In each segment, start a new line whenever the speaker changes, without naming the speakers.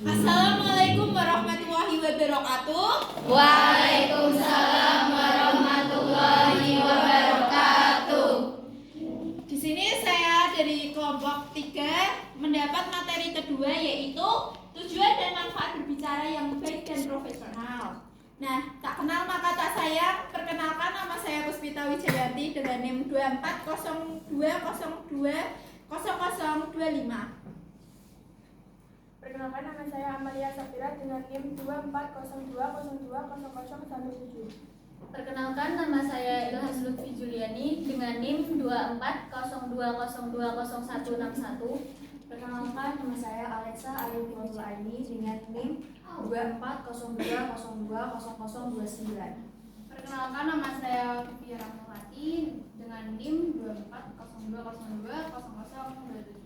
Assalamualaikum warahmatullahi wabarakatuh.
Waalaikumsalam warahmatullahi wabarakatuh.
Di sini saya dari kelompok 3 mendapat materi kedua, yaitu tujuan dan manfaat berbicara yang baik dan profesional. Nah, tak kenal maka tak sayang. Perkenalkan, nama saya Puspita Wijayanti dengan NIM 2402020025.
Perkenalkan, nama saya Amalia Safira dengan NIM 2402020017.
Perkenalkan, nama saya Ilham Lutfi Juliani dengan NIM 2402020161.
Perkenalkan, nama saya Alexa Ayutul Aini dengan NIM 2402020029.
Perkenalkan, nama saya Vivi Rahmawati dengan NIM 2402020027.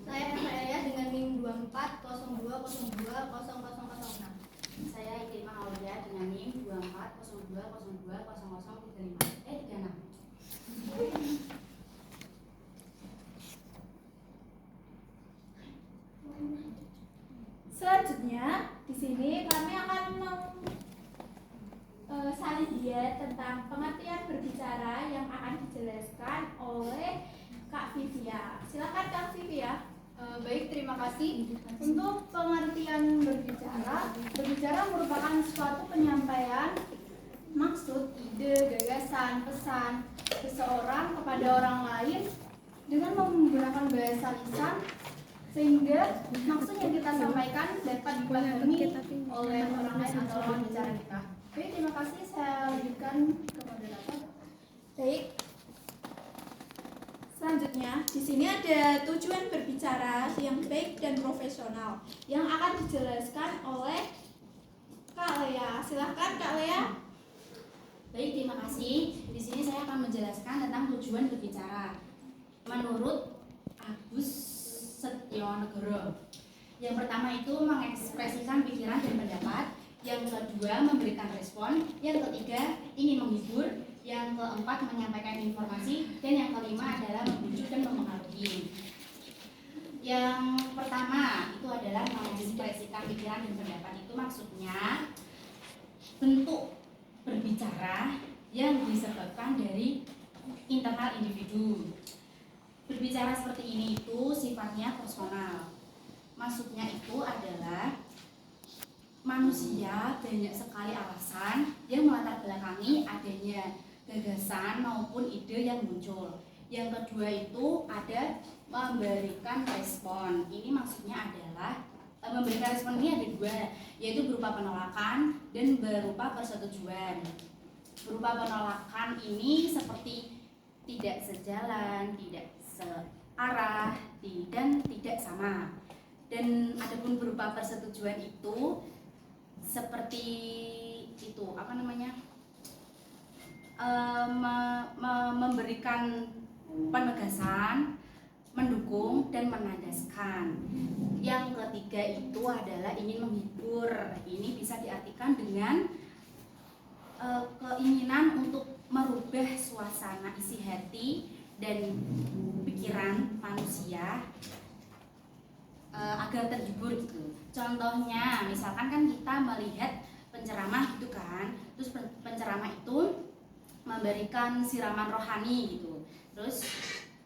Saya dengan NIM 2402020006.
Saya Ikrimah Aulia dengan NIM 2402020035. 36.
Selanjutnya, di sini kami akan salin tentang pengertian berbicara yang akan dijelaskan oleh Kak Vivia. Silakan Kak Vivia.
Baik, terima kasih. Untuk pengertian berbicara merupakan suatu penyampaian maksud, ide, gagasan, pesan seseorang kepada orang lain dengan menggunakan bahasa lisan, sehingga maksud yang kita sampaikan dapat dipahami oleh orang lain atau lawan bicara kita. Baik, terima kasih. Saya lanjutkan ke moderator.
Baik. Selanjutnya, di sini ada tujuan berbicara yang baik dan profesional yang akan dijelaskan oleh Kak Lea. Silahkan Kak Lea.
Baik, terima kasih. Di sini saya akan menjelaskan tentang tujuan berbicara. Menurut Agus Setionegoro, yang pertama itu mengekspresikan pikiran dan pendapat, yang kedua memberikan respon, yang ketiga ingin menghibur, yang keempat menyampaikan informasi, dan yang kelima adalah membujuk dan mempengaruhi. Yang pertama itu adalah mengekspresikan pikiran dan pendapat. Itu maksudnya bentuk berbicara yang disebabkan dari internal individu. Berbicara seperti ini itu sifatnya personal. Maksudnya itu adalah manusia banyak sekali alasan yang melatar belakangi adanya gagasan maupun ide yang muncul. Yang kedua itu ada memberikan respon. Ini maksudnya adalah memberikan respon ini ada dua, yaitu berupa penolakan dan berupa persetujuan. Berupa penolakan ini seperti tidak sejalan, tidak searah, dan tidak sama. Dan adapun berupa persetujuan itu seperti itu memberikan penegasan, mendukung dan menandaskan. Yang ketiga itu adalah ingin menghibur. Ini bisa diartikan dengan keinginan untuk merubah suasana isi hati dan pikiran manusia agar terhibur gitu. Contohnya, misalkan kan kita melihat penceramah gitu kan, terus penceramah itu memberikan siraman rohani gitu. Terus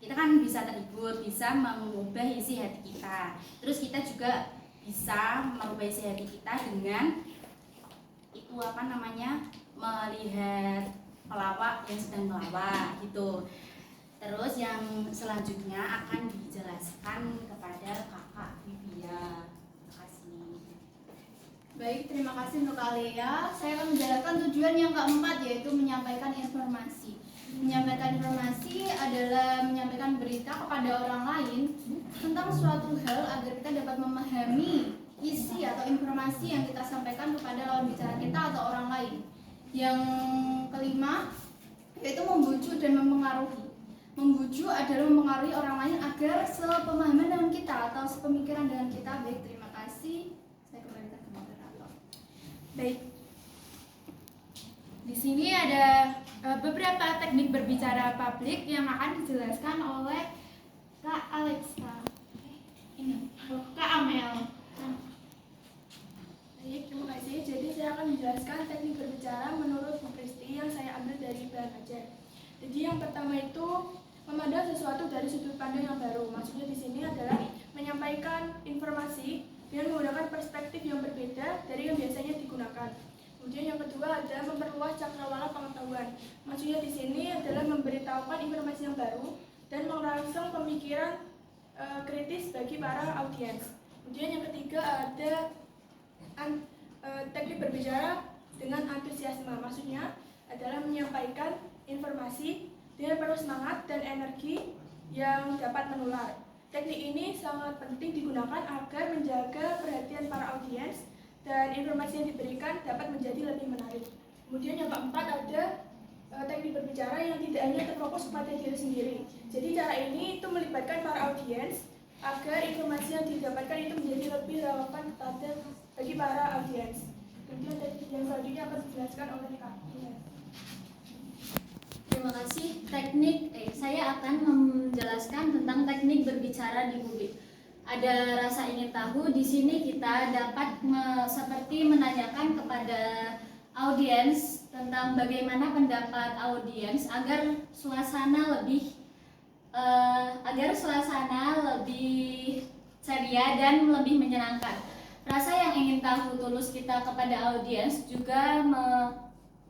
kita kan bisa terhibur, bisa mengubah isi hati kita. Terus kita juga bisa merubah isi hati kita dengan itu melihat pelawak yang sedang melawak gitu. Terus yang selanjutnya akan dijelaskan kepada Kakak Vivia. Terima kasih.
Baik, terima kasih untuk Alia. Saya akan menjelaskan tujuan yang keempat, yaitu menyampaikan informasi. Menyampaikan informasi adalah menyampaikan berita kepada orang lain tentang suatu hal agar kita dapat memahami isi atau informasi yang kita sampaikan kepada lawan bicara kita atau orang lain. Yang kelima, yaitu membujuk dan mempengaruhi. Membujuk adalah mempengaruhi orang lain agar sepemahaman dengan kita atau sepemikiran dengan kita. Baik, terima kasih. Saya kembalikan ke moderator.
Baik. Di sini ada beberapa teknik berbicara publik yang akan dijelaskan oleh Kak Alexa. Kak Amel.
Jadi yang pertama itu memandang sesuatu dari sudut pandang yang baru. Maksudnya di sini adalah menyampaikan informasi dengan menggunakan perspektif yang berbeda dari yang biasanya digunakan. Kemudian yang kedua adalah memperluas cakrawala pengetahuan. Maksudnya di sini adalah memberitahukan informasi yang baru dan merangsang pemikiran kritis bagi para audiens. Kemudian yang ketiga ada teknik berbicara dengan antusiasme. Maksudnya adalah menyampaikan informasi dengan penuh semangat dan energi yang dapat menular. Teknik ini sangat penting digunakan agar menjaga perhatian para audiens dan informasi yang diberikan dapat menjadi lebih menarik. Kemudian yang keempat ada teknik berbicara yang tidak hanya terfokus pada diri sendiri. Jadi cara ini itu melibatkan para audiens agar informasi yang didapatkan itu menjadi lebih relevan bagi para audiens. Kemudian yang selanjutnya akan dijelaskan oleh Kak.
Terima kasih. Saya akan menjelaskan tentang teknik berbicara di publik. Ada rasa ingin tahu. Di sini kita dapat seperti menanyakan kepada audiens tentang bagaimana pendapat audiens agar suasana lebih ceria dan lebih menyenangkan. Rasa yang ingin tahu tulus kita kepada audiens juga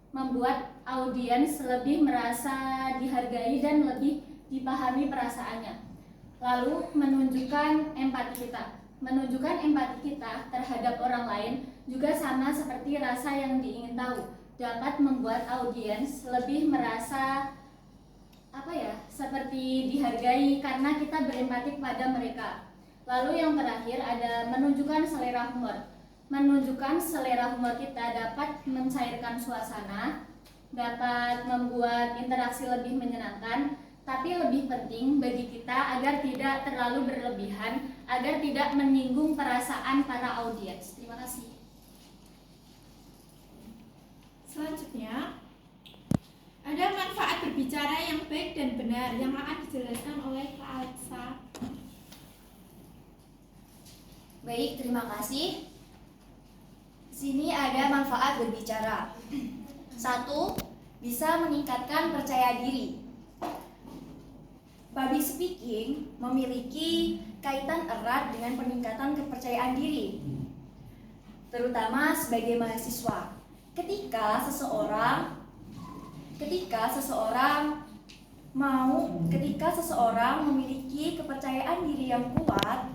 membuat audiens lebih merasa dihargai dan lebih dipahami perasaannya. Lalu menunjukkan empati kita. Menunjukkan empati kita terhadap orang lain juga sama seperti rasa yang diingin tahu, dapat membuat audiens lebih merasa seperti dihargai karena kita berempati kepada mereka. Lalu yang terakhir ada menunjukkan selera humor. Menunjukkan selera humor kita dapat mencairkan suasana, dapat membuat interaksi lebih menyenangkan, tapi lebih penting bagi kita agar tidak terlalu berlebihan, agar tidak menyinggung perasaan para audiens. Terima kasih.
Selanjutnya, ada manfaat berbicara yang baik dan benar yang akan dijelaskan oleh Kak Alexa.
Baik, terima kasih. Sini ada manfaat berbicara. 1. Bisa meningkatkan percaya diri. Public speaking memiliki kaitan erat dengan peningkatan kepercayaan diri, terutama sebagai mahasiswa. Ketika seseorang memiliki kepercayaan diri yang kuat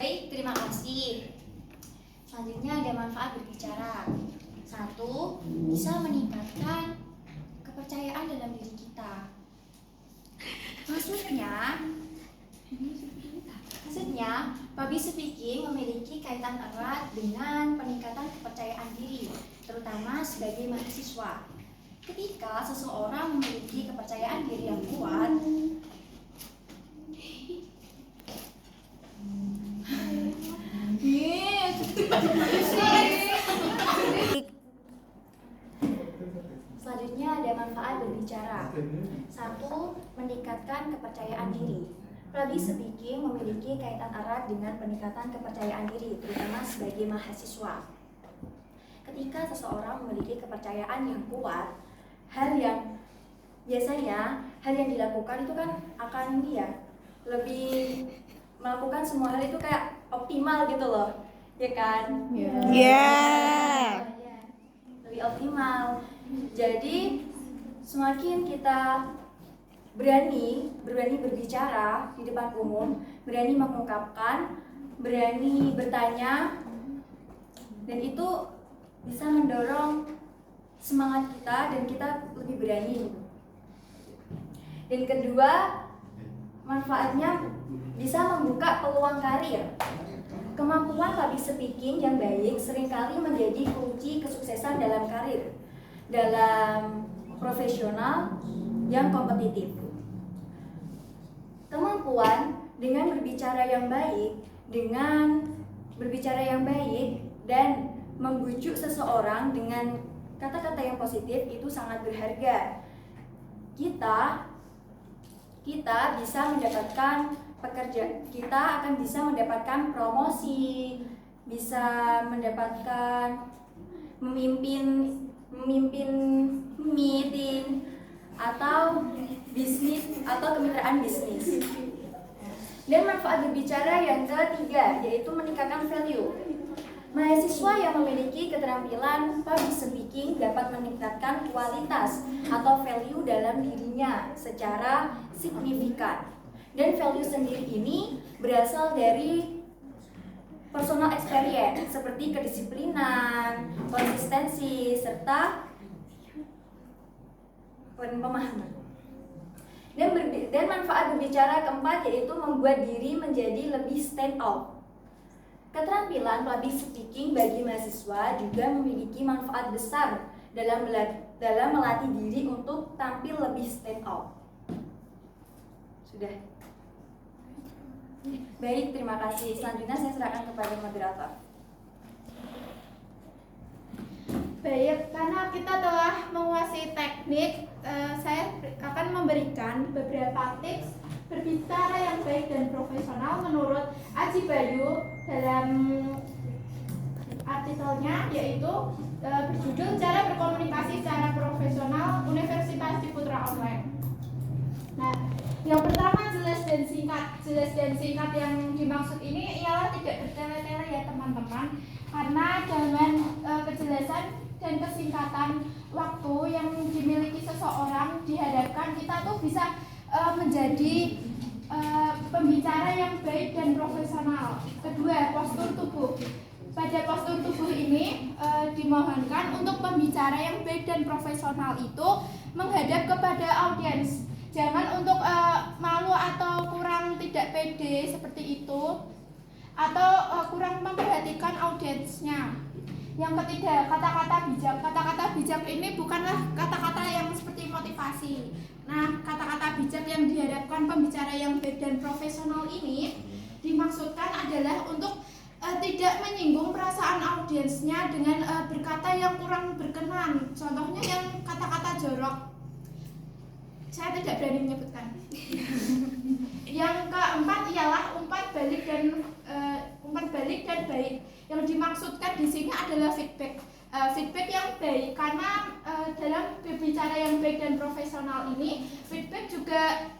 Baik, terima kasih. Selanjutnya ada manfaat berbicara. 1. Bisa meningkatkan kepercayaan dalam diri kita. Maksudnya, public speaking memiliki kaitan erat dengan peningkatan kepercayaan diri, terutama sebagai mahasiswa. Ketika seseorang memiliki kepercayaan diri yang kuat, selanjutnya ada manfaat berbicara. 1. Meningkatkan kepercayaan diri. Public speaking memiliki kaitan erat dengan peningkatan kepercayaan diri, terutama sebagai mahasiswa. Ketika seseorang memiliki kepercayaan yang kuat, hal yang dilakukan itu kan akan lebih melakukan semua hal itu kayak optimal gitu loh, ya kan? Lebih optimal. Jadi semakin kita berani berbicara di depan umum, berani mengungkapkan, berani bertanya, dan itu bisa mendorong semangat kita dan kita lebih berani. Dan kedua, manfaatnya bisa membuka peluang karir. Kemampuan public speaking yang baik seringkali menjadi kunci kesuksesan dalam karir, dalam profesional yang kompetitif. Kemampuan dengan berbicara yang baik dan membujuk seseorang dengan Kata-kata yang positif itu sangat berharga. Kita bisa mendapatkan kita akan bisa mendapatkan promosi, bisa mendapatkan memimpin meeting atau bisnis atau kemitraan bisnis. Dan manfaat berbicara yang ketiga yaitu meningkatkan value. Mahasiswa yang memiliki keterampilan public speaking dapat meningkatkan kualitas atau value dalam dirinya secara signifikan. Dan value sendiri ini berasal dari personal experience seperti kedisiplinan, konsistensi, serta pemahaman. Dan manfaat berbicara keempat yaitu membuat diri menjadi lebih stand out. Keterampilan public speaking bagi mahasiswa juga memiliki manfaat besar dalam melatih diri untuk tampil lebih stand out. Sudah. Baik, terima kasih. Selanjutnya saya serahkan kepada moderator.
Baik, karena kita telah menguasai teknik, saya akan memberikan beberapa tips berbicara yang baik dan profesional menurut Aji Bayu dalam artikelnya, yaitu berjudul Cara Berkomunikasi Secara Profesional Universitas Ciputra Online. Nah, yang pertama jelas dan singkat. Jelas dan singkat yang dimaksud ini ialah tidak bertele-tele ya teman-teman, karena dengan kejelasan dan kesingkatan waktu yang dimiliki seseorang diharapkan kita tuh bisa menjadi pembicara yang baik dan profesional. Kedua, postur tubuh. Pada postur tubuh ini dimohonkan untuk pembicara yang baik dan profesional itu menghadap kepada audiens. Jangan untuk malu atau kurang tidak pede seperti itu, atau kurang memperhatikan audiensnya. Yang ketiga, kata-kata bijak. Kata-kata bijak ini bukanlah kata-kata yang seperti motivasi. Nah, kata-kata bijak yang diharapkan pembicara yang baik dan profesional ini dimaksudkan adalah untuk tidak menyinggung perasaan audiensnya dengan berkata yang kurang berkenan. Contohnya yang kata-kata jorok. Saya tidak berani menyebutkan. Yang keempat ialah umpan balik dan baik. Yang dimaksudkan di sini adalah feedback. Feedback yang baik, karena dalam berbicara yang baik dan profesional ini, feedback juga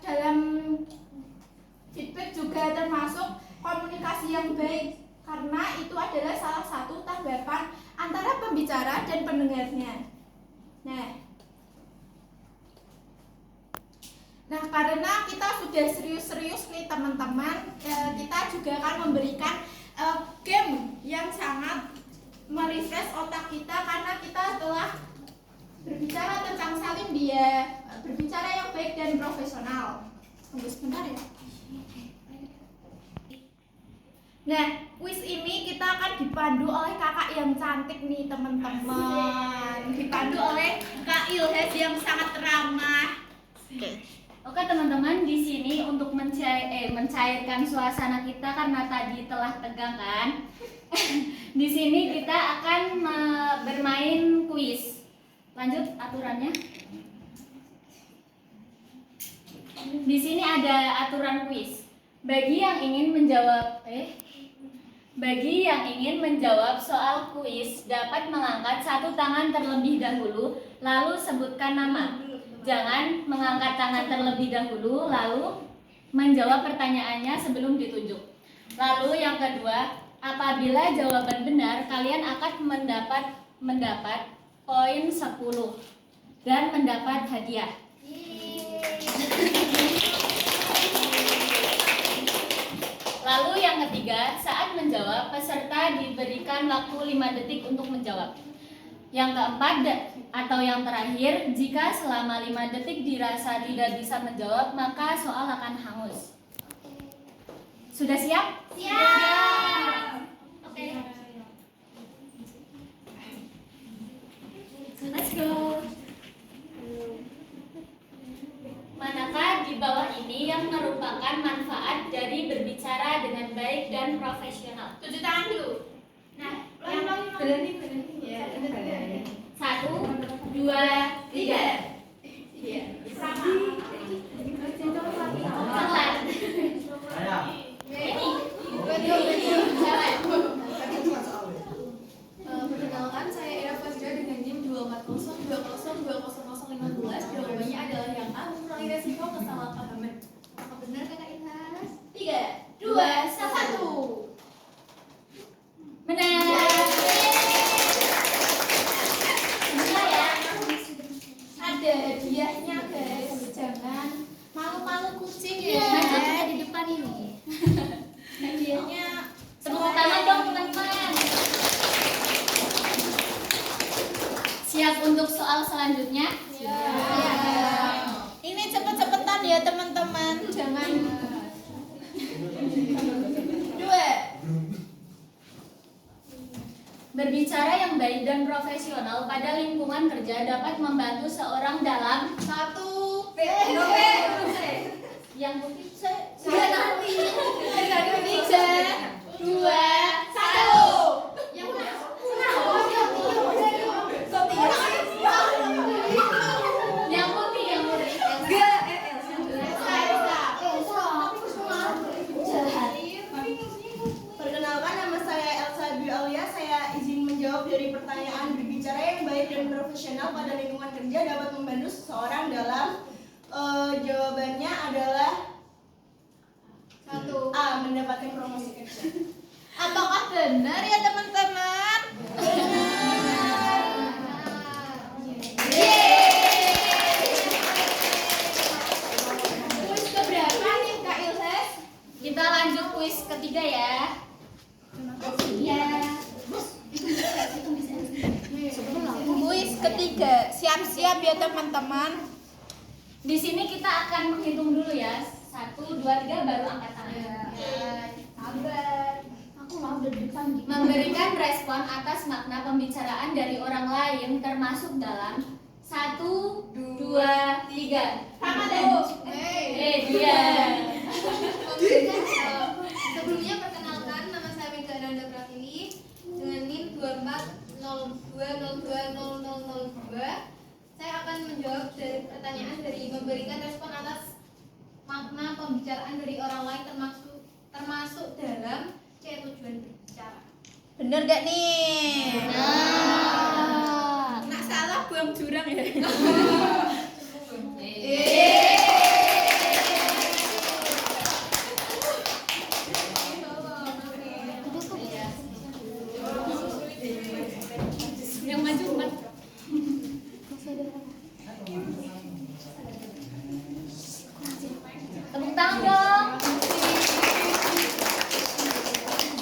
termasuk komunikasi yang baik, karena itu adalah salah satu tanggapan antara pembicara dan pendengarnya. Nah, karena kita sudah serius-serius nih teman-teman, kita juga akan memberikan game yang sangat merefresh otak kita, karena kita telah berbicara tentang salin dia, berbicara yang baik dan profesional. Tunggu sebentar ya. Nah, kuis ini kita akan dipandu oleh kakak yang cantik nih teman-teman, dipandu oleh Kak Ilhes yang sangat ramah.
Oke teman-teman, di sini untuk mencairkan suasana kita karena tadi telah tegang kan. Di sini kita akan bermain kuis. Lanjut aturannya. Di sini ada aturan kuis. Bagi yang ingin menjawab soal kuis dapat mengangkat satu tangan terlebih dahulu, lalu sebutkan nama. Jangan mengangkat tangan terlebih dahulu lalu menjawab pertanyaannya sebelum ditunjuk. Lalu yang kedua, apabila jawaban benar, kalian akan mendapat poin 10 dan mendapat hadiah. Lalu yang ketiga, saat menjawab, peserta diberikan waktu 5 detik untuk menjawab. Yang keempat atau yang terakhir, jika selama 5 detik dirasa tidak bisa menjawab, maka soal akan hangus. Sudah siap?
Siap.
Oke. Let's go. Manakah di bawah ini yang merupakan manfaat dari berbicara dengan baik dan profesional?
Tunjuk tangan dulu.
Nah,
Berani. Ya,
1, 2, 3.
Sama.
Coklat. Ini.
Perkenalkan, saya Ira Fazra dengan NIM 240202015. Jawabannya adalah yang A, mengurangi resiko kesalahpahaman. Apa benar kakak Inhas?
3, 2, 1.
Benar. Benar ya.
Ada hadiahnya guys, jangan malu-malu kucing ya.
Maju
di depan ini.
Hadiahnya
Tepuk tangan dong teman-teman. Siap untuk soal selanjutnya?
ya. Ini cepet-cepetan ya teman-teman, jangan 2.
Berbicara yang baik dan profesional pada lingkungan kerja dapat membantu seorang dalam
1.
yang putih.
3, 2, 1.
Yang mana?
Yang putih, yang putih.
Perkenalkan, nama saya Elsa Dwi Aulia. Saya izin menjawab dari pertanyaan berbicara yang baik dan profesional pada lingkungan kerja dapat membantu seseorang dalam jawabannya adalah
1.
A. Mendapatkan promosi kerja.
Apakah benar ya teman-teman? Kuis keberapa nih Kak Ilses?
Kita lanjut kuis ketiga ya.
Kuis ketiga, siap-siap ya teman-teman.
Di sini kita akan menghitung dulu ya. 1, 2, 3 baru angkat tangan.
Aku mau berdepan di
Memberikan respon atas makna pembicaraan dari orang lain termasuk dalam 1, 2, 3.
Sama deh.
Dia.
Sebelumnya perkenalkan, nama saya Mega Ananda Pratiwi dengan NIM 240202002. Saya akan menjawab dari pertanyaan dari memberikan respon atas makna pembicaraan dari orang lain termasuk dalam C, tujuan berbicara.
Bener gak nih?
Nah.
Nak salah buang jurang ya.
Yang maju 4. Tepuk tangan dong.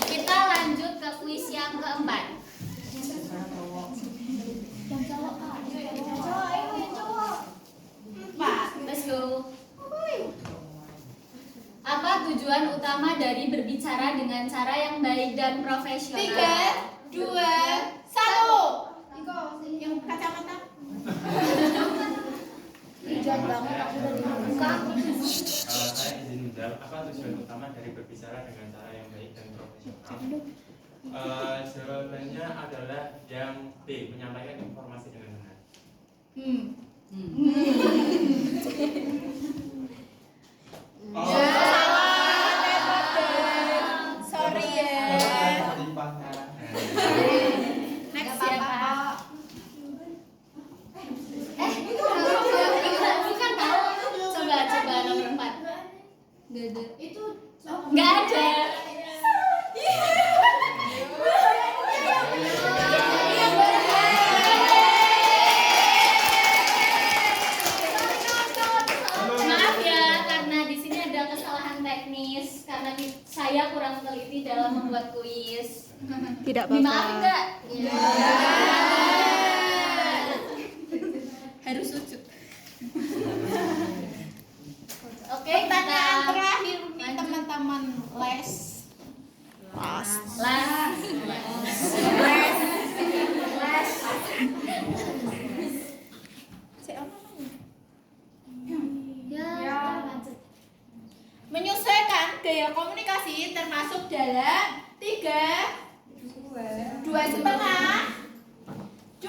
Kita lanjut ke kuis yang keempat. Let's go. Apa tujuan utama dari berbicara dengan cara yang baik dan profesional?
3, 2, 1. Yang kacamata.
Saya izin menjawab, apa tujuan utama dari berbicara dengan cara yang baik dan profesional? Jawabannya adalah yang B, menyampaikan informasi dengan benar.
Sorry ya. Next siapa?
Bukan tahu. Coba nomor 4.
Itu
Nggak ada. Maaf ya, karena di sini ada kesalahan teknis karena saya kurang teliti dalam membuat kuis.
Tidak
Dimaafin nggak?
Harus sujud.
Oke,
Pertanyaan
kita
terakhir nih
lanjut.
teman-teman, les.
Las.
Menyesuaikan gaya komunikasi termasuk dalam 3, 2,5, 2,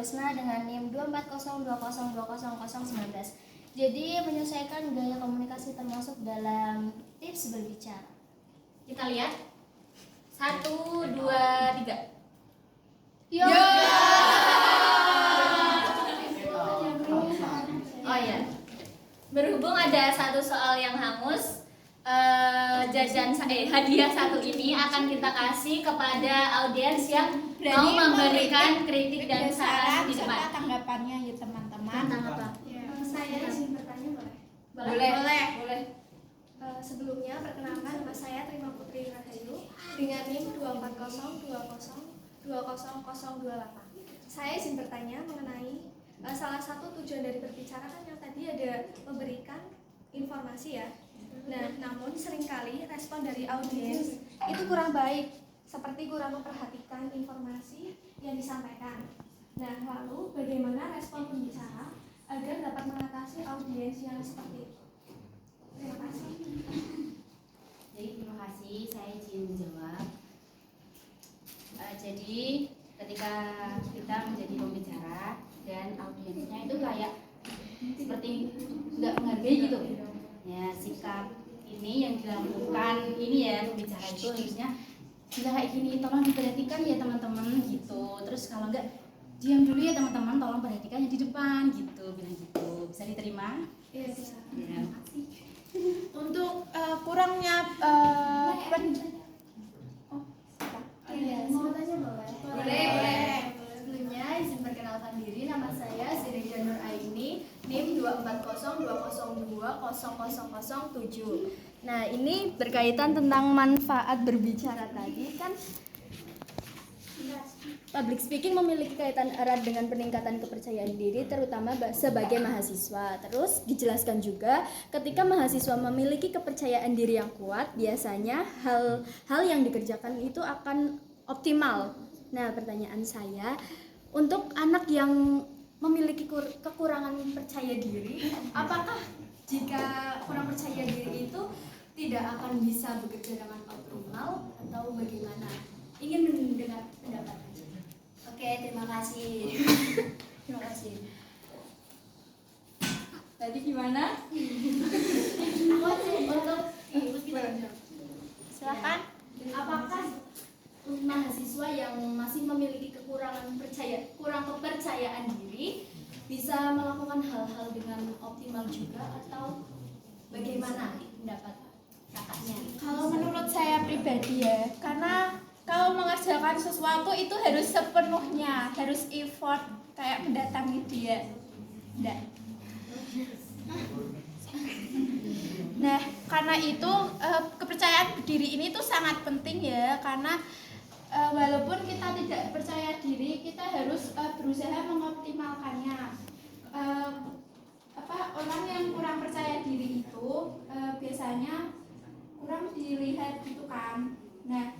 Rosna dengan NIM 24020200019. Jadi menyesuaikan gaya komunikasi termasuk dalam tips berbicara.
Kita lihat. 1, 2, 3.
Yo.
Oh ya, berhubung ada satu soal yang hangus, hadiah satu ini akan kita kasih kepada audiens yang mau memberikan kritik dan saran di
serta
depan.
tanggapannya ya teman-teman.
Saya izin bertanya boleh?
Boleh.
Sebelumnya perkenalkan nama saya Trima Putri Rahayu dengan NIM 24020200028. Saya izin bertanya mengenai salah satu tujuan dari berbicara kan yang tadi ada memberikan informasi ya. Nah, namun seringkali respon dari audiens itu kurang baik, seperti kurang memperhatikan informasi yang disampaikan. Nah, lalu bagaimana respon pembicara agar dapat mengatasi audiens yang seperti itu? Terima kasih.
Jadi terima kasih, saya izin menjawab. Jadi ketika kita menjadi pembicara dan audiensnya itu kayak seperti nggak menghargai gitu ya, sikap ini yang dilakukan ini ya, pembicara itu harusnya bila kayak gini tolong diperhatikan ya teman-teman gitu. Terus kalau enggak diam dulu ya teman-teman, tolong perhatikan yang di depan gitu, bilang gitu. Bisa diterima?
Iya, bisa.
Ya.
Untuk kurangnya
Iya, mau tanya boleh?
Boleh.
Sebelumnya izin perkenalkan diri, nama saya Sireja Nur Aini, NIM 24020200007. Nah, ini berkaitan tentang manfaat berbicara tadi kan. Public speaking memiliki kaitan erat dengan peningkatan kepercayaan diri terutama sebagai mahasiswa. Terus dijelaskan juga ketika mahasiswa memiliki kepercayaan diri yang kuat, biasanya hal yang dikerjakan itu akan optimal. Nah, pertanyaan saya, untuk anak yang memiliki kekurangan percaya diri, apakah jika kurang percaya diri itu tidak akan bisa bekerja dengan optimal atau bagaimana? Ingin mendengar pendapat.
Oke, terima kasih.
Terima kasih.
tadi gimana?
Silakan. Apakah mahasiswa yang masih memiliki kurang kepercayaan diri bisa melakukan hal-hal dengan optimal juga atau bagaimana pendapat kakaknya?
Kalau menurut saya pribadi ya, karena kalau mengerjakan sesuatu itu harus sepenuhnya, harus effort kayak mendatangi dia. Enggak. Nah, karena itu kepercayaan diri ini tuh sangat penting ya, karena walaupun kita tidak percaya diri, kita harus berusaha mengoptimalkannya. Orang yang kurang percaya diri itu biasanya kurang dilihat gitu kan. Nah,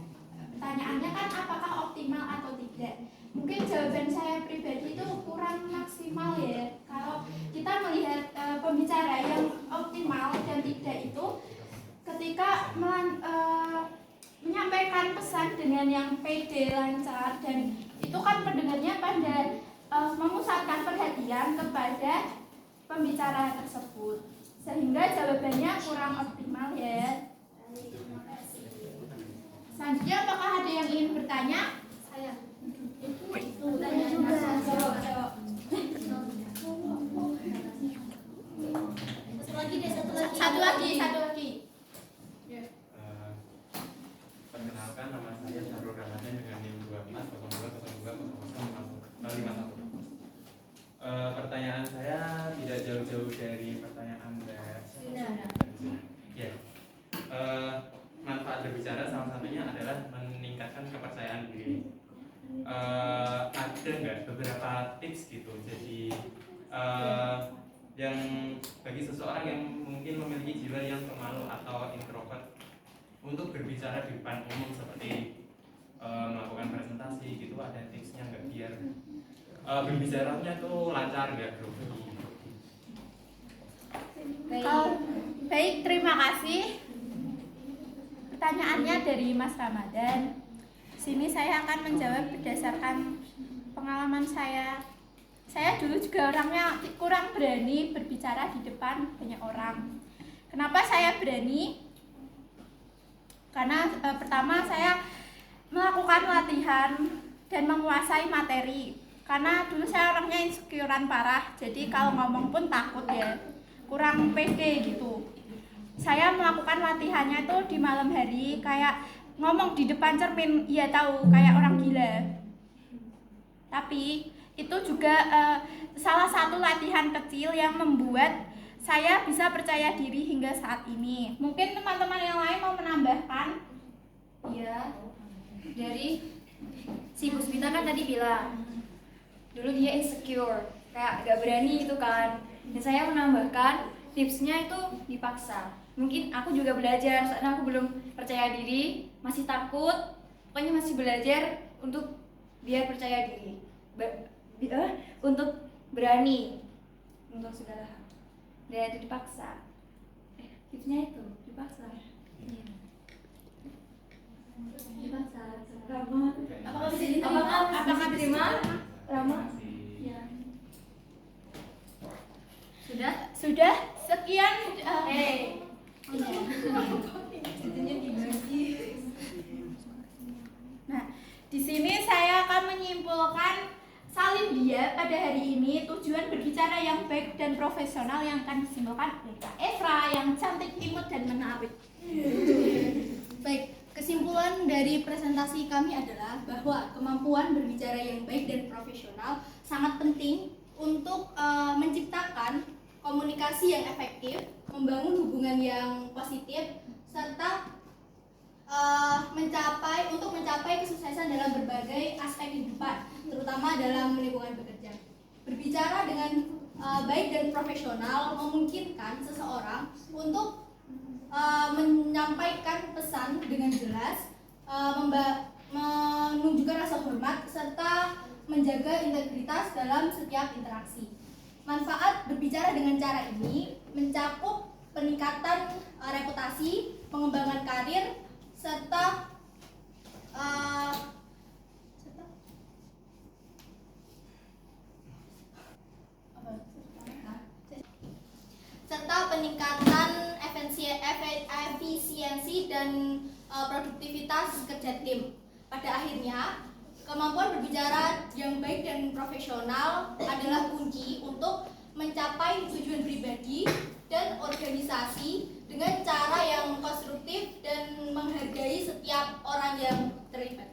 pertanyaannya kan apakah optimal atau tidak? Mungkin jawaban saya pribadi itu kurang maksimal ya. Kalau kita melihat pembicara yang optimal dan tidak itu ketika menyampaikan pesan dengan yang pede, lancar, dan itu kan pendengarnya pada memusatkan perhatian kepada pembicara tersebut, sehingga jawabannya kurang optimal ya. Selanjutnya apakah ada yang ingin bertanya?
Saya.
Tanya juga. Jawab. Satu lagi.
Perkenalkan, nama saya Syahrul Ramadan dengan NIM 24020200051. Pertanyaan saya tidak jauh-jauh dari pertanyaan ya. Manfaat berbicara salah satunya adalah meningkatkan kepercayaan diri. Ada nggak beberapa tips gitu, jadi yang bagi seseorang yang mungkin memiliki jiwa yang pemalu atau introvert untuk berbicara di depan umum seperti melakukan presentasi gitu, ada tipsnya nggak biar berbicaranya tuh lancar nggak bro?
Baik, terima kasih. Pertanyaannya dari Mas Ramadan. Sini saya akan menjawab berdasarkan pengalaman saya saya dulu juga orangnya kurang berani berbicara di depan banyak orang. Kenapa saya berani? Karena pertama saya melakukan latihan dan menguasai materi. Karena dulu saya orangnya insecurean parah, jadi kalau ngomong pun takut ya, kurang pede gitu. Saya melakukan latihannya itu di malam hari, kayak ngomong di depan cermin, iya tahu kayak orang gila. Tapi itu juga salah satu latihan kecil yang membuat saya bisa percaya diri hingga saat ini. Mungkin teman-teman yang lain mau menambahkan?
Iya, dari si Bu Smita kan tadi bilang dulu dia insecure, kayak gak berani gitu kan. Dan saya menambahkan tipsnya itu dipaksa. Mungkin aku juga belajar, soalnya aku belum percaya diri, masih takut, pokoknya masih belajar untuk biar percaya diri, untuk berani untuk segala hal. Dan itu dipaksa. Tipsnya itu dipaksa. Dipaksa. Rama.
Apakah bisa diterima?
Apakah diterima? Rama?
Ya.
Sudah? Sekian. Nah, di sini saya akan menyimpulkan salin dia pada hari ini tujuan berbicara yang baik dan profesional yang akan disimpulkan oleh Kak Esra yang cantik, imut dan menarik.
Baik, kesimpulan dari presentasi kami adalah bahwa kemampuan berbicara yang baik dan profesional sangat penting untuk menciptakan komunikasi yang efektif, membangun hubungan yang positif, serta mencapai kesuksesan dalam berbagai aspek kehidupan, terutama dalam lingkungan bekerja. Berbicara dengan baik dan profesional memungkinkan seseorang untuk menyampaikan pesan dengan jelas, menunjukkan rasa hormat, serta menjaga integritas dalam setiap interaksi. Manfaat berbicara dengan cara ini mencakup peningkatan reputasi, pengembangan karir, serta peningkatan efisiensi dan produktivitas kerja tim. Pada akhirnya, kemampuan berbicara yang baik dan profesional adalah kunci untuk mencapai tujuan pribadi dan organisasi dengan cara yang konstruktif dan menghargai setiap orang yang terlibat.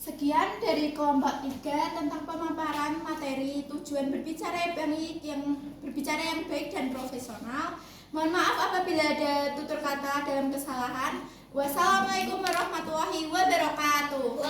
Sekian dari kelompok 3 tentang pemaparan materi tujuan berbicara yang baik dan profesional. Mohon maaf apabila ada tutur kata dalam kesalahan. Wassalamualaikum warahmatullahi wabarakatuh.